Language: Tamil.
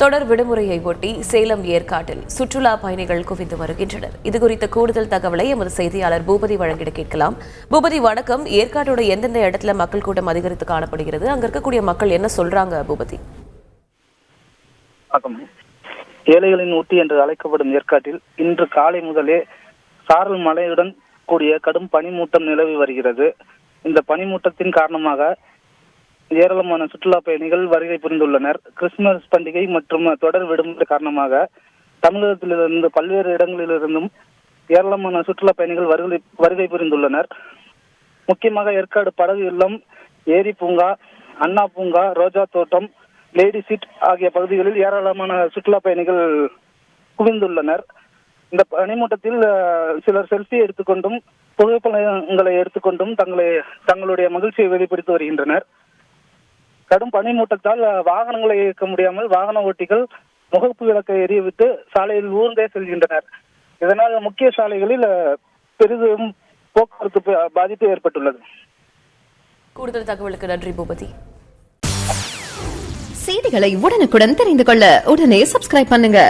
தொடர் விடுமுறையை ஒட்டி சேலம் ஏற்காட்டில் சுற்றுலா பயணிகள் குவிந்து வருகின்றனர். இதுகுறித்த கூடுதல் தகவலை எமது செய்தியாளர் பூபதி வழங்கிட கேட்கலாம். பூபதி, வணக்கம். ஏற்காட்டோட எந்தெந்த இடத்துல மக்கள் கூட்டம் அதிகரித்து காணப்படுகிறது, அங்க இருக்கக்கூடிய மக்கள் என்ன சொல்றாங்க? பூபதி, ஏழைகளின் ஊட்டி என்று அழைக்கப்படும் ஏற்காட்டில் இன்று காலை முதலே சாரல் மழையுடன் கூடிய கடும் பனிமூட்டம் நிலவி வருகிறது. இந்த பனிமூட்டத்தின் காரணமாக ஏராளமான சுற்றுலா பயணிகள் வருகை புரிந்துள்ளனர். கிறிஸ்துமஸ் பண்டிகை மற்றும் தொடர் விடுமுறை காரணமாக தமிழகத்திலிருந்து பல்வேறு இடங்களிலிருந்தும் ஏராளமான சுற்றுலா பயணிகள் வருகை புரிந்துள்ளனர். முக்கியமாக ஏற்காடு படகு இல்லம், ஏரி பூங்கா, அண்ணா பூங்கா, ரோஜா தோட்டம், லேடி சீட் ஆகிய பகுதிகளில் ஏராளமான சுற்றுலா பயணிகள் குவிந்துள்ளனர். இந்த பனிமூட்டத்தில் சிலர் செல்ஃபி எடுத்துக்கொண்டும் புகைப்படங்களை எடுத்துக்கொண்டும் தங்களுடைய மகிழ்ச்சியை வெளிப்படுத்தி வருகின்றனர். கடும் பனிமூட்டத்தால் வாகனங்களை இயக்க முடியாமல் வாகன ஓட்டிகள் முகப்பு விளக்கை எரியவிட்டு சாலையில் ஊர்ந்தே செல்கின்றனர். இதனால் முக்கிய சாலைகளில் பெரிதும் போக்குவரத்து பாதிப்பு ஏற்பட்டுள்ளது. கூடுதல் தகவலுக்கு நன்றி பூபதி. செய்திகளை உடனுக்குடன் தெரிந்து கொள்ள உடனே சப்ஸ்கிரைப் பண்ணுங்க.